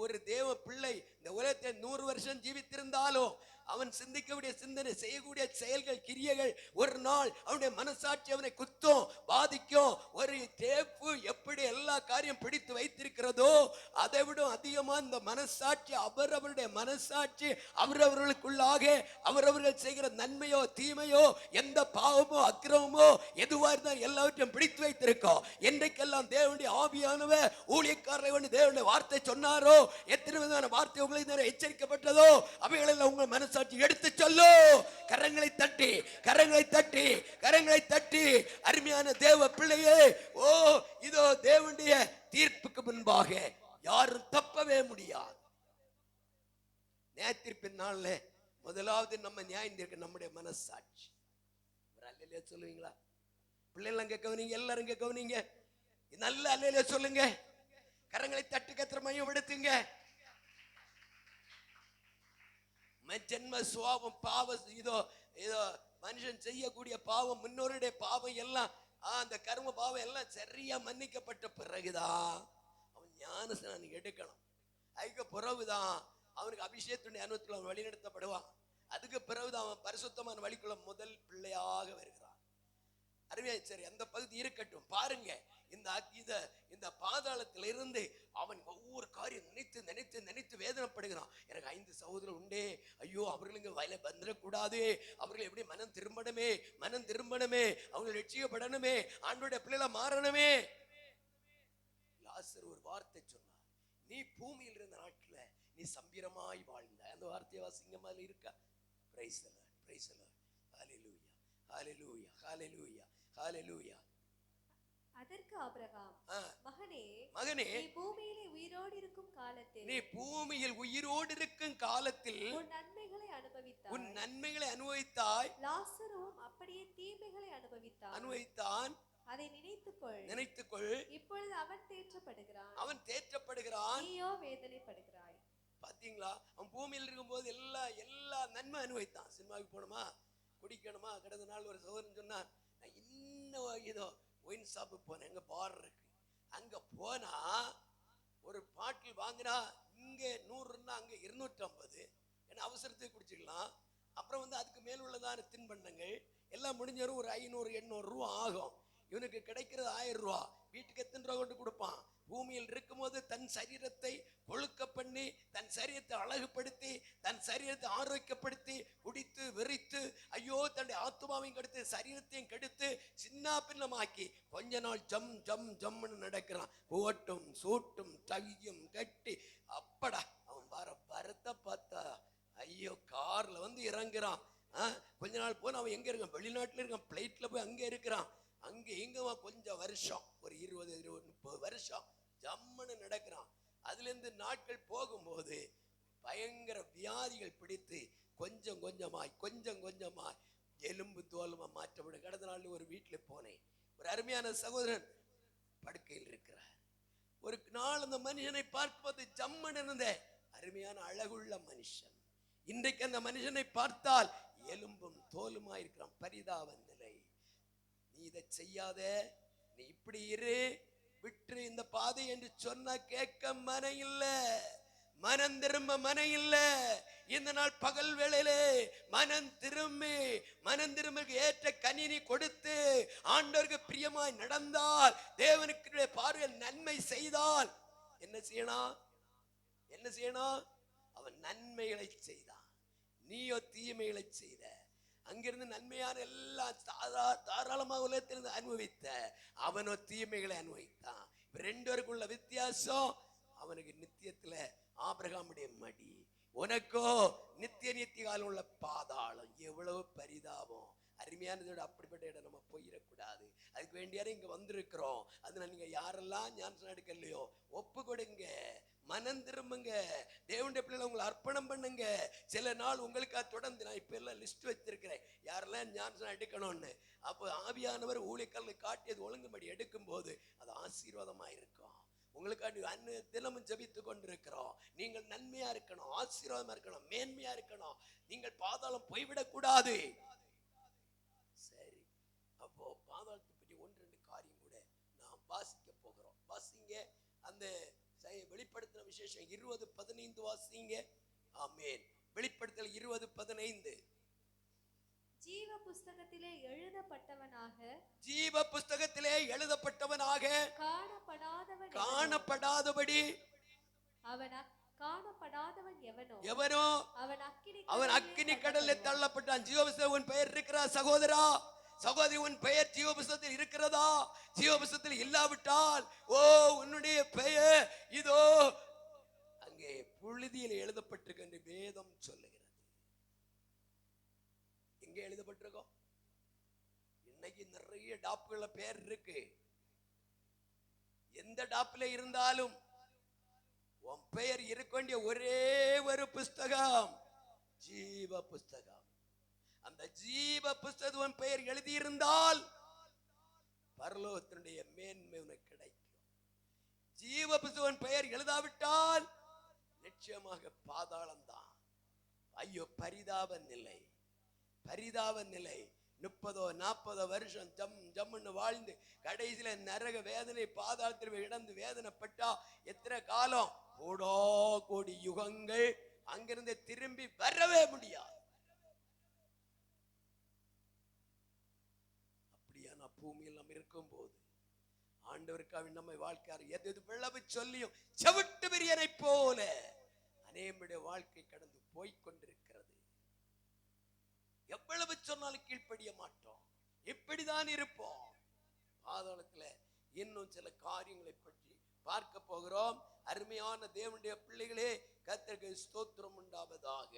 S4: ஒரு தேவ பிள்ளை இந்த உலகத்தை 100 வருஷம் ஜீவித்திருந்தாலும் அவன் சிந்திக்கக்கூடிய சிந்தனை, செய்யக்கூடிய செயல்கள், கிரியைகள் ஒரு நாள் அவனுடைய மனசாட்சி அவனை குத்தும், பாதிக்கும். ஒரு தேப்பு எப்படி எல்லா காரியம் பிடித்து வைத்திருக்கிறதோ அதை விட அதிகமா இந்த மனசாட்சி, அவரவருடைய மனசாட்சி அவரவர்களுக்குள்ளாக அவரவர்கள் செய்கிற நன்மையோ தீமையோ எந்த பாவமோ அக்கிரமமோ எதுவா இருந்தாலும் எல்லாவற்றையும் பிடித்து வைத்திருக்கோம். என்றைக்கெல்லாம் தேவனுடைய ஆவியானவர் ஊழியக்காரரை தேவனுடைய வார்த்தை சொன்னாரோ, எத்தனை விதமான வார்த்தை உங்களுக்கு எச்சரிக்கப்பட்டதோ அவைகளெல்லாம் உங்கள் மனசாட்சி எடுத்து சொல்லு. கரங்களை தட்டி கரங்களை தட்டி கரங்களை தட்டி அருமையான தேவ பிள்ளையே, இதோ தேவனுடைய தீர்ப்புக்கு முன்பாக யாரும் தப்பவே முடியாது. நியாயத்தீர்ப்பின் நாள்ல முதலாவது நம்ம நியாயம் தீர்க்க நம்முடைய மனசாட்சி. சொல்லுவீங்களா பிள்ளைகள்? அங்க கவனிங்க, எல்லாரும் இங்க கவனிங்க, நல்ல அல்லையில சொல்லுங்க. கரங்களை தட்டு கத்திர மையப்படுத்துங்க. ஜென்ம சுவாபம் பாவம், இதோ இதோ மனுஷன் செய்யக்கூடிய பாவம், முன்னோருடைய பாவம் எல்லாம் அந்த கர்ம பாவம் எல்லாம் சரியா மன்னிக்கப்பட்ட பிறகுதான் அவன் ஞானஸ்நானம் எடுக்கணும். அதுக்கு பிறகுதான் அவனுக்கு அபிஷேகத்துடைய அனுபவத்தில் அவன் வழிநடத்தப்படுவான். அதுக்கு பிறகுதான் அவன் பரிசுத்தமான வழிக்குள்ள முதல் பிள்ளையாக வருகிறான். அருமையா, சரி, அந்த பகுதி இருக்கட்டும். பாருங்க, இந்த பாதாளத்தில் இருந்து அவன் ஒவ்வொரு காரியம் நினைத்து நினைத்து நினைத்து வேதனைப்படுகிறான். எனக்கு 5 சகோதரர் உண்டே, ஐயோ அவர்களுக்கு வயல வந்துடக்கூடாது, அவர்கள் எப்படி மனம் திரும்பணுமே, அவர்கள் ரட்சிக்கப்படணுமே, ஆண்டோட பிள்ளைல மாறணுமே. லாசர் ஒரு வார்த்தை சொன்னார், நீ பூமியில் இருந்த நாட்கள நீ சம்பீரமாய் வாழ்ந்த. அந்த வார்த்தையை வாசிங்க, மாதிரி இருக்கா? Praise the lord, praise the lord, hallelujah, hallelujah, hallelujah, hallelujah. அதற்கு ஆபிரகாம், மகனே,
S1: நீ
S4: பூமியில் உயிரோடு இருக்கும் காலத்தில் உன் நன்மைகளை அனுபவித்தாய். லாசருவும் அப்படியே தீமைகளை அனுபவித்தான். அதை நினைத்துக்கொள். இப்பொழுது அவன் தேற்றப்படுகிறான், நீயோ வேதனைப்படுகிறாய்.
S1: பாத்தீங்களா? அவன் பூமியில் இருக்கும்போது எல்லா நன்மை அனுபவித்தான். சினிமாவுக்கு போனோமா, குடிக்கணுமா, கடந்த நாள் ஒரு சகோதரன் சொன்னான், நான் இன்னும் இதோ ஒயின் ஷாப்பு போனேன், எங்க பார் இருக்கு, அங்க போனா ஒரு பாட்டில் வாங்கினா இங்க 100 அங்க 250. ஏன்னா அவசரத்துக்கு குடிச்சுக்கலாம். அப்புறம் அதுக்கு மேல் உள்ளதான தின்பண்டங்கள் எல்லாம் முடிஞ்சவரும் ஒரு 500-800 ரூபா ஆகும். இவனுக்கு கிடைக்கிறது 1000 ரூபா. வீட்டுக்கு எத்தனை ரூபா கொண்டு கொடுப்பான்? பூமியில் இருக்கும்போது தன் சரீரத்தை கொழுக்க பண்ணி, தன் சரீரத்தை அழகுபடுத்தி, தன் சரீரத்தை ஆரோக்கியப்படுத்தி, குடித்து வெறித்து, ஐயோ தன்னுடைய ஆத்மாவையும் கெடுத்து சரீரத்தையும் கெடுத்து சின்ன பின்னமாக்கி கொஞ்ச நாள் ஜம் ஜம் ஜம்னு நடக்கிறான். போட்டும் சூட்டும் டையும் கட்டி, அப்படா அவன் வரத்தை பார்த்தா ஐயோ கார்ல இறங்குறான். கொஞ்ச நாள் போன அவன் எங்க இருக்கான்? வெளிநாட்டுல இருக்கான். பிளைட்ல போய் அங்க இருக்கிறான். அங்க எங்கவா கொஞ்சம் வருஷம், ஒரு 20-30 வருஷம் ஜம்முன்னு நடக்கிறான். அதுல இருந்து நாட்கள் போகும்போது பயங்கர வியாதிகள் பிடித்து கொஞ்சம் கொஞ்சமாய் எலும்பு தோலுமா மாற்றப்படும். கடந்த நாள் ஒரு வீட்டுல போனேன். ஒரு அருமையான சகோதரன் படுக்கையில் இருக்கிறார். ஒரு நாள் அந்த மனுஷனை பார்க்கும்போது ஜம்முன்னு இருந்தேன்.
S3: அருமையான அழகுள்ள மனுஷன். இன்றைக்கு அந்த மனுஷனை பார்த்தால் எலும்பும் தோலுமா இருக்கிறான். பரிதாப நிலை. நீ இதை செய்யாத, நீ இப்படி இரு, விட்டு இந்த பாதை என்று சொன்ன கேட்க மன இல்ல, மனம் திரும்ப மனம் இல்ல. இந்த நாள் பகல் வேளையிலே மனம் திரும்ப ஏற்ற கனியை கொடுத்து ஆண்டவருக்கு பிரியமாய் நடந்தால், தேவனுக்கு பார்வையில் நன்மை செய்தால் என்ன செய்யணும்? என்ன செய்யணும்? அவன் நன்மைகளை செய்தான், நீயோ தீமைகளை செய்த. அங்கிருந்து நன்மையான எல்லாம் தாராளமாக உலகத்திலிருந்து அனுபவித்த, அவனோ தீமைகளை அனுபவித்தான். ரெண்டு பேருக்குள்ள வித்தியாசம், அவனுக்கு நித்தியத்துல ஆபிரகாமுடைய மடி, உனக்கோ நித்திய காலம் உள்ள பாதாளம். எவ்வளவு பரிதாபம். அருமையானதோட அப்படிப்பட்ட இடம் நம்ம போயிடக்கூடாது. அதுக்கு வேண்டியாரு இங்க வந்திருக்கிறோம். அதனால நீங்க யாரெல்லாம் ஞானஸ்நானம் எடுக்கலையோ ஒப்பு கொடுங்க, மனம் திரும்புங்க, தேவனுடைய பிள்ளைகளை உங்களை அர்ப்பணம் பண்ணுங்க. சில நாள் உங்களுக்கு தொடர்ந்து நான் இப்ப எல்லாம் லிஸ்ட் வச்சிருக்கிறேன் யாரெல்லாம் ஞானஸ்நானம் எடுக்கணும்னு. அப்போ ஆவியானவர் ஊழியக்காரர்களை காட்டியது ஒழுங்குபடி எடுக்கும் போது அது ஆசீர்வாதமா இருக்கும். உங்களுக்காண்டி தினமும் ஜபித்து கொண்டிருக்கிறோம். நீங்கள் நன்மையா இருக்கணும், ஆசீர்வாதமா இருக்கணும், மேன்மையா இருக்கணும். நீங்கள் பாதாளம் போய்விடக் கூடாது. சரி, அப்போ பாதாளத்தை பற்றி ஒன்று ரெண்டு காரியம் கூட நாம் வாசிக்க போகிறோம். வாசிங்க அந்த வெளிப்படுத்தின விசேஷம் 20:15 வாசிங்க. ஆமென். வெளிப்படுத்தல் 20:15.
S5: ஜீவ புஸ்தகத்திலே எழுதப்பட்டவனாக,
S3: ஜீவ புஸ்தகத்திலே எழுதப்பட்டவனாக காணப்படாதபடி
S5: காணப்படாதவன்
S3: எவனோ அவன் அக்கினி கடலில் தள்ளப்பட்டான். ஜீவ புஸ்தகம் உன் பெயர் இருக்கிறா சகோதரா, சகோதரி, உன் பெயர் ஜீவ புஸ்தகத்தில் இருக்கிறதா? ஜீவ புஸ்தகத்தில் இல்லாவிட்டால் ஓ உன்னுடைய பெயர் இதோ அங்கே புழுதியில் எழுதப்பட்டிருக்கு என்று வேதம் சொல்லுகிறது. எங்க எழுதப்பட்டிருக்கோம்? இன்னைக்கு நிறைய டாப்புகள பேர் இருக்கு. எந்த டாப்ல இருந்தாலும் உன் பெயர் இருக்க வேண்டிய ஒரே ஒரு புஸ்தகம் ஜீவ புஸ்தகம். அந்த ஜீவ புஸ்தகம் உன் பெயர் எழுதியிருந்தால் பரலோகத்தினுடைய மேன்மை உனக்கு கிடைக்கும். ஜீவ புஸ்தகம் பெயர் எழுதாவிட்டால் நிச்சயமாக பாதாளம் தான். ஐயோ, பரிதாப நிலை, பரிதாப நிலை. 30-40 வருஷம் ஜம்முன்னு வாழ்ந்து கடைசியில நரக வேதனை பாதாளத்தில் இடந்து வேதனைப்பட்டா எத்தனை காலம்? கோடி யுகங்கள். அங்கிருந்து திரும்பி வரவே முடியாது. அப்படியான பூமியில் நம்ம இருக்கும் போது ஆண்டவருக்காக நம்ம வாழ்க்கையார் எது விளவு சொல்லியும் செவிட்டு பிரியனை போல அநேகருடைய வாழ்க்கை கடந்து போய்கொண்டிருக்கிறது. எவ்வளவு சொன்னாலும் கீழ்ப்படிய மாட்டோம், இப்படிதான் இருப்போம். பாதாளத்துல இன்னும் சில காரியங்களை பற்றி பார்க்க போகிறோம். அருமையான தேவனுடைய பிள்ளைகளே, கர்த்தருக்கு ஸ்தோத்திரம் உண்டாவதாக.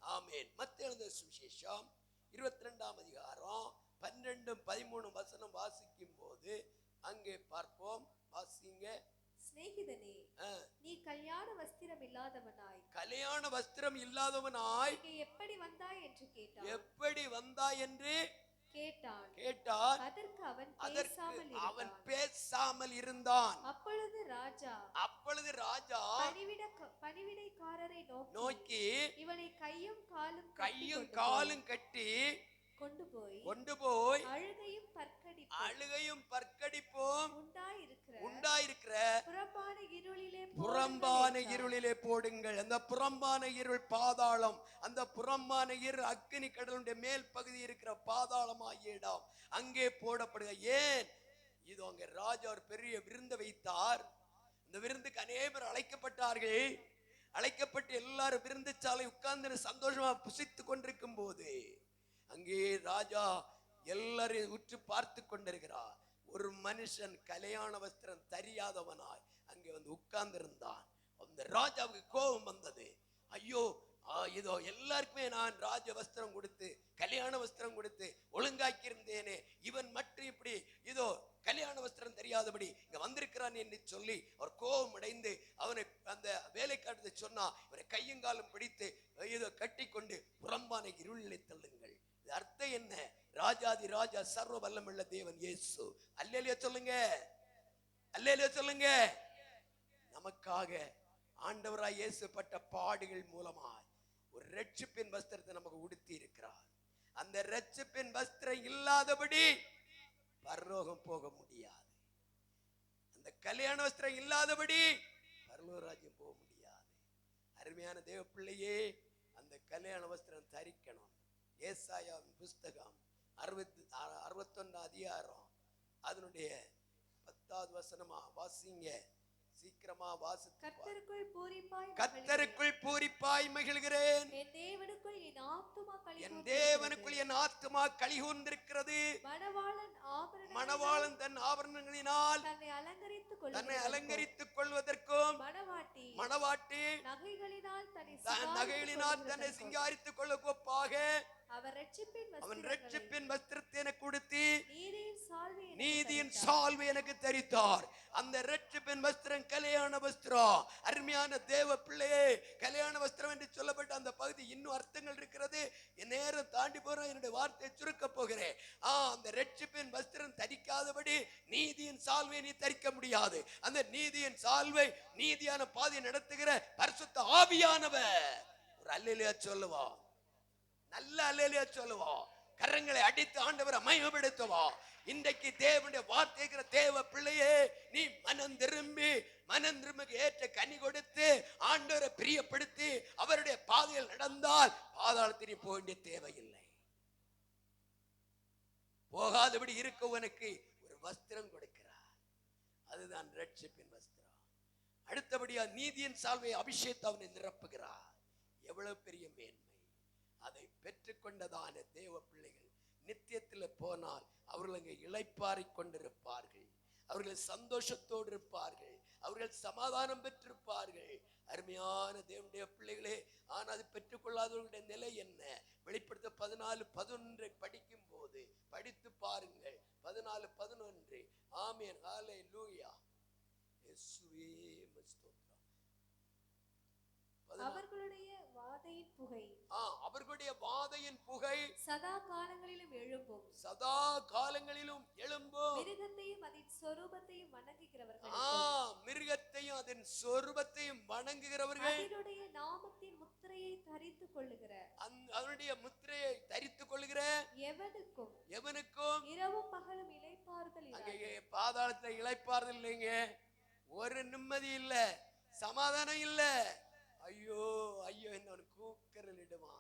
S3: ஆமென். மத்தேயு எழுதின சுவிசேஷம் 22ஆம் அதிகாரம் 12-13 வசனம் வாசிக்கும் போது அங்கே பார்ப்போம். வாசிங்க.
S5: சிநேகிதனே, நீ கல்யாண வஸ்திரம் இல்லாதவனாய் எப்படி வந்தாய் என்று கேட்டான்.
S3: எப்படி வந்தாய் என்று கேட்டான்.
S5: அதற்கு அவன்
S3: பேசாமல் இருந்தான்.
S5: அப்பொழுது ராஜா பணிவிடைக்காரரை நோக்கி இவனை கையும் காலும் கட்டி கொண்டு போய் அழுகையும் பற்கடிப்பும் உண்டாயிருக்கிற புறம்பான இருளிலே போடுங்கள். அந்த புறம்பான இருள் பாதாளம். அந்த புறம்பான இருள் அக்கினி கடலுடைய மேல் பகுதி இருக்கிற பாதாளமாகிய இடம். அங்கே போடப்படுக. ஏன்? இது அங்க ராஜா ஒரு பெரிய விருந்து வைத்தார். இந்த விருந்துக்கு அநேகர் அழைக்கப்பட்டார்கள். அழைக்கப்பட்டு எல்லாரும் விருந்து சாலை உட்கார்ந்து சந்தோஷமா புசித்து கொண்டிருக்கும் போது அங்கே ராஜா எல்லாரையும் உற்று பார்த்து கொண்டிருக்கிறார். ஒரு மனுஷன் கல்யாண வஸ்திரம் தெரியாதவனாய் அங்கே வந்து உட்கார்ந்து இருந்தான். அந்த ராஜாவுக்கு கோபம் வந்தது. ஐயோ, இதோ எல்லாருக்குமே நான் ராஜ வஸ்திரம் கொடுத்து கல்யாண வஸ்திரம் கொடுத்து ஒழுங்காக்கி இருந்தேனே, இவன் மட்டும் இப்படி இதோ கல்யாண வஸ்திரம் தெரியாதபடி இங்க வந்திருக்கிறான் என்று சொல்லி அவர் கோபம் அடைந்து அவனை அந்த வேலைக்காரத்தை சொன்னா, இவரை கையங்காலம் பிடித்து இதோ கட்டி கொண்டு புறம்பான இருளிலே தள்ளுங்கள். அர்த்தம் என்ன? ராஜாதி ராஜா சர்வ வல்லமுள்ள தேவன் இயேசு. அல்லேலூயா சொல்லுங்க, அல்லேலூயா சொல்லுங்க. நமக்காக ஆண்டவராய் இயேசுப்பட்ட பாடுகள் மூலமாய் ஒரு ரட்சிப்பின் வஸ்திரத்தை நமக்கு உடுத்தி இருக்கிறார். அந்த ரட்சிப்பின் வஸ்திரம் இல்லாதபடி பரலோகம் போக முடியாது. அந்த கல்யாண வஸ்திரம் இல்லாதபடி பரலோக ராஜ்யம் போக முடியாது. அருமையான தேவ பிள்ளையே, அந்த கல்யாண வஸ்திரம் தரிக்கணும். ஏசாயாவின் புஸ்தகம் 61 அதிகாரம் அதனுடைய 10வது வசனமா வாசிங்க, சீக்கிரமா வாசித்து. கர்த்தருக்குள் பூரிப்பாய் மகிழ்கிறேன், என் தேவனுக்குள் என் ஆத்துமா களிகூர்ந்திருக்கிறது. மணவாளன் தன் ஆபரணங்களினால் தன்னை அலங்கரித்துக் கொள்வதற்கும் மணவாட்டி நகைகளினால் தன்னை சிங்காரித்துக் கொள்ள ஒப்பாக அவன் ரட்சிப்பின் வஸ்திரத்தை எனக்கு கொடுத்து நீதியின் சால்வை எனக்கு தரித்தார். அந்த ரட்சிப்பின் வஸ்திரம் கல்யாண வஸ்திரம். அருமையான தேவ பிள்ளையே, கல்யாண வஸ்திரம் என்று சொல்லப்பட்ட அந்த பகுதி இன்னும் அர்த்தங்கள் இருக்கிறது. என் நேரம் தாண்டி போறேன், என்னுடைய வார்த்தையை சுருக்க போகிறேன். அந்த ரட்சிப்பின் வஸ்திரம் தரிக்காதபடி நீதியின் சால்வை நீ தரிக்க முடியாது. அந்த நீதியின் சால்வை நீதியான பாதையை நடத்துகிற பரிசுத்த ஆவியானவர். ஒரு அல்லேலூயா சொல்லுவா, நல்ல அல்லேலூயா சொல்லுவா, கரங்களை அடித்து ஆண்டவரை மகிமைப்படுத்துவா. இன்றைக்கு தேவனுடைய வார்த்தைகிற தேவ பிள்ளையே, நீ மனம் திரும்பி ஏற்ற கனி கொடுத்து ஆண்டவரை பிரியப்படுத்தி அவருடைய பாதையில் நடந்தால் பாதாளத்தில் போக வேண்டிய தேவையில்லை. போகாதபடி இருக்கவனுக்கு ஒரு வஸ்திரம் கொடுக்கிறார், அதுதான் ரட்சிப்பின் வஸ்திரம். அடுத்தபடியா நீதியின் சால்வை அபிஷேகத்தை அவனை நிரப்புகிறார். எவ்வளவு பெரிய மேன்மை! அதை பெற்றுக்கொண்டதான தேவ பிள்ளைகள் நித்தியத்தில் போனால் அவர்கள் அங்கே இளைப்பாறிக் கொண்டிருப்பார்கள், அவர்கள் சந்தோஷத்தோடு இருப்பார்கள், அவர்கள் சமாதானம் பெற்றிருப்பார்கள். அருமையான தேவனுடைய பிள்ளைகளே, ஆனால் அது பெற்றுக்கொள்ளாதவர்களுடைய நிலை என்ன? வெளிப்படுத்த 14:11 படிக்கும் போது படித்து பாருங்கள். 14:11. ஆமென், ஹல்லேலூயா, இயேசுவே ஸ்தோத்திரம்.
S6: அவர்களுடைய வாதையின் புகை
S5: அவர்களுடைய வாதையின் புகை
S6: சதா காலங்களிலும் எழும்பும்,
S5: சதா காலங்களிலும் எழும்பும்.
S6: மிருகத்தையும் அதன் சொரூபத்தையும் வணங்குகிறவர்கள்,
S5: மிருகத்தையும் அதன் சொரூபத்தையும் வணங்குகிறவர்கள்,
S6: அதனுடைய நாமத்தின் முத்திரையை தரித்துக் கொள்ளுகிற
S5: அதனுடைய முத்திரையை தரித்துக் கொள்ளுகிற எவனுக்கும்
S6: இரவும் பகலும் இளைப்பாறுதல் இல்லை.
S5: பாதாளத்துல இளைப்பாறுதல் இல்லைங்க. ஒரு நிம்மதி இல்ல, சமாதானம் இல்ல. ஐயோ ஐயோ என்ன கூக்கரலிடுமா.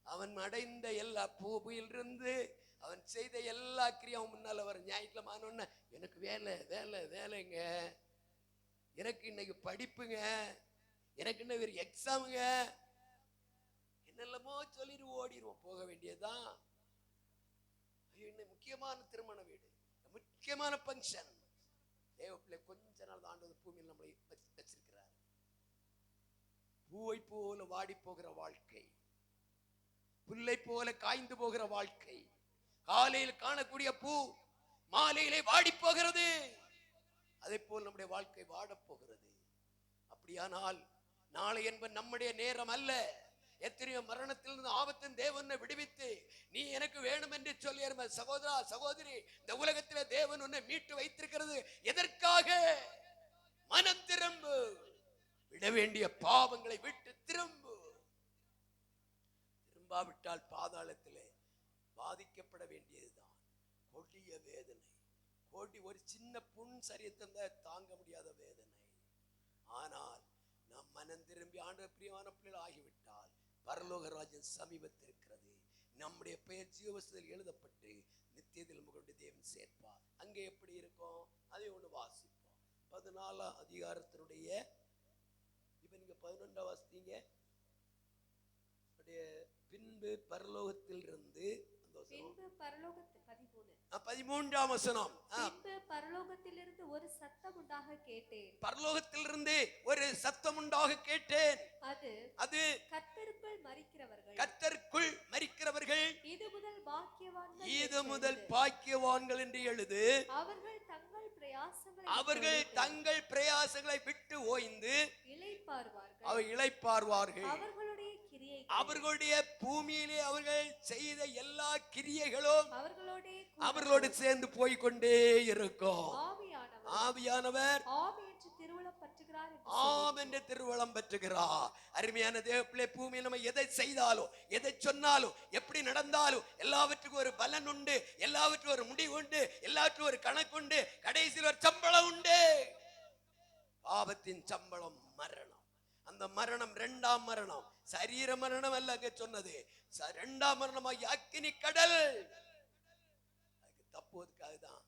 S5: அவன் அடைந்த எல்லா பூபியிலிருந்து அவன் செய்த எல்லா கிரியாவும் முன்னால வர ஞாயிற்றுமானோன்னு எனக்கு வேலை வேலை வேலைங்க, எனக்கு இன்னைக்கு படிப்புங்க, எனக்கு இன்னும் ஒரு எக்ஸாமுங்க, என்னெல்லாமோ சொல்லிட்டு ஓடிடுவோம். போக வேண்டியதுதான். இன்னும் முக்கியமான திருமண வீடு, முக்கியமான பங்கன், தேவ பிள்ளை கொஞ்ச நாள் ஆண்டு பூமியில் நம்மளை வச்சிருக்கிறார். பூவை போல வாடி போகிற வாழ்க்கை, புல்லை போல காய்ந்து போகிற வாழ்க்கை. காலையில் காணக்கூடிய பூ மாலையிலே வாடி போகிறது, அதே போல் நம்முடைய வாழ்க்கை வாடப் போகிறது. அப்படியானால் நாளை என்பது நம்முடைய நேரம் அல்ல. எத்தனையோ மரணத்திலிருந்து ஆபத்தின் தேவனை விடுவித்து நீ எனக்கு வேணும் என்று சொல்லி சகோதரா சகோதரி, இந்த உலகத்திலே தேவன் உன்னை மீட்டு வைத்திருக்கிறது எதற்காக? மனம் திரும்பு, விட வேண்டிய பாவங்களை விட்டு திரும்பு. திரும்பாவிட்டால் பாதாளத்திலே பாதிக்கப்பட வேண்டியதுதான். கொடிய வேதனை, ஒரு சின்ன புண் சரியத்தை தாங்க முடியாத வேதனை. ஆனால் நாம் மனம் திரும்பி ஆண்டவர் பிரியமான பிள்ளைகள் ஆகிவிட்டால் பரலோக ராஜ்யம் சமீபத்திருக்கிறது. நம்முடைய பெயர் ஜீவவசத்தில் எழுதப்பட்டு நித்தியத்தில் நம்முடைய தேவன் சேர்ப்பார். அங்கே எப்படி இருக்கும் அதை ஒன்று வாசிப்போம். 14ஆம் அதிகாரத்தினுடைய இப்ப நீங்க 11 வாசித்தீங்க. பின்பு பரலோகத்தில் இருந்து 13ஆம் வசனம்.
S6: பரலோகத்திலிருந்து ஒரு சத்தம் உண்டாக கேட்டேன்.
S5: பரலோகத்திலிருந்து ஒரு சத்தம் உண்டாக கேட்டேன். அது
S6: கர்த்தருக்குள் மரிக்கிறவர்கள்,
S5: கர்த்தருக்குள் மரிக்கிறவர்கள்
S6: இது
S5: முதல் பாக்கியவான்கள் என்று எழுது. அவர்கள் தங்கள் பிரயாசங்களை விட்டு ஓய்ந்து இளைப்பார்வார்கள். அவர்களுடைய பூமியிலே அவர்கள் செய்த எல்லா கிரியைகளும் அவர்களோடு சேர்ந்து போய்கொண்டே இருக்கும். ஆவியானவர்
S6: திருவுளம் பற்றுகிறார் என்று
S5: ஆம் என்று திருவளம் பெற்றுகிறார். அருமையான தேவப்பிள்ளை, பூமியில் நம்ம எதை செய்தாலும் எதை சொன்னாலும் எப்படி நடந்தாலும் எல்லாவற்றுக்கும் ஒரு பலன் உண்டு, எல்லாவற்றுக்கும் ஒரு முடிவு உண்டு, எல்லாவற்றுக்கும் ஒரு கணக்கு உண்டு, கடைசியில் ஒரு சம்பளம் உண்டு. பாவத்தின் சம்பளம் மரணம். அந்த மரணம் இரண்டாம் மரணம், சரீர மரணம் அல்ல அங்க சொன்னது, இரண்டாம் மரணமாகி அக்கினி கடல். அதுக்கு தப்புவதற்காக தான்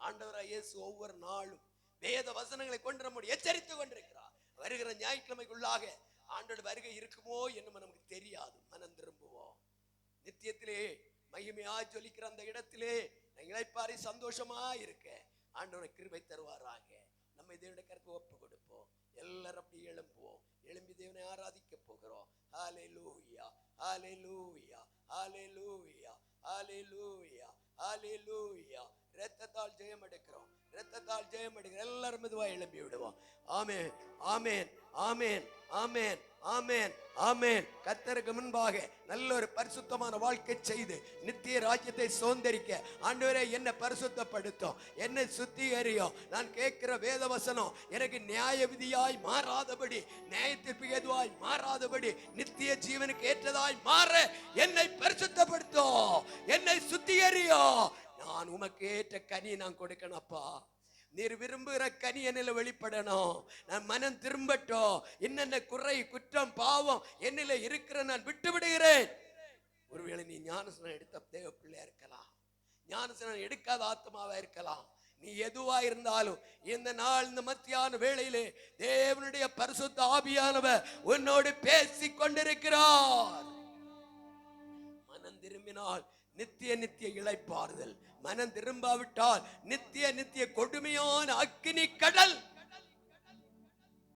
S5: ஆண்டவராய் இயேசு ஒவ்வொரு நாளும் வேத வசனங்களை கொண்டு நம்முடைய எச்சரித்துக் கொண்டிருக்கிறார். வருகிற ஞாயிற்றுக்கிழமைக்குள்ளாக ஆண்டோட வருகை இருக்குமோ என்னமோ நமக்கு தெரியாது. மனம் திரும்புவோம். நித்தியத்திலே மகிமையா ஜொலிக்கிற அந்த இடத்திலே இளைப்பாரி சந்தோஷமா இருக்க ஆண்டவரை கிருபை தருவாராக. நம்ம தேவனுடைய கருத்து ஒப்பு கொடுப்போம். எல்லாரும் அப்படி எழும்புவோம். எழும்பி தேவனை ஆராதிக்க போகிறோம். ஹல்லேலூயா, ஹல்லேலூயா, ஹல்லேலூயா, ஹல்லேலூயா, ஹல்லேலூயா. இரத்தத்தால் ஜெயம் எடுக்கிறோம், இரத்தத்தால் ஜெயம் எடுக்கிறோம். எல்லாரும் மெதுவா எழும்பி விடுவோம். ஆமென், ஆமென், ஆமென், ஆமென், ஆமென், ஆமென். கர்த்தருக்கு முன்பாக நல்ல ஒரு பரிசுத்தமான வாழ்க்கை செய்து நித்திய ராஜ்யத்தை சுதந்தரிக்க ஆண்டவரே என்னை பரிசுத்தப்படுத்தும், என்னை சுத்திகரியும். நான் கேட்கிற வேத வசனம் எனக்கு நியாய விதியாய் மாறாதபடி, நியாயத்திற்கு ஏதுவாய் மாறாதபடி, நித்திய ஜீவனுக்கு ஏற்றதாய் மாற என்னை பரிசுத்தப்படுத்தும், என்னை சுத்திகரியும். நான் உமக்கு ஏற்ற கனி நான் கொடுக்கணும் அப்பா. நீர் விரும்புகிற கனி என்னில வெளிப்படணும். நான் மனம் திரும்பட்டும். என்னென்ன குறை, குற்றம், பாவம் என்னில இருக்கிற நான் விட்டு விடுகிறேன். ஒருவேளை நீ ஞானஸ்நானம் எடுத்த தேவ பிள்ளையா இருக்கலாம், ஞானஸ்நானம் எடுக்காத ஆத்மாவா இருக்கலாம். நீ எதுவா இருந்தாலும் இந்த நாள், இந்த மத்தியான வேளையிலே தேவனுடைய பரிசுத்த ஆவியானவர் உன்னோடு பேசிக் கொண்டிருக்கிறார். மனம் திரும்பினால் நித்திய நித்திய இளைப்பாறுதல், மனம் திரும்பாவிட்டால் நித்திய நித்திய கொடுமையான அக்கினி கடல்.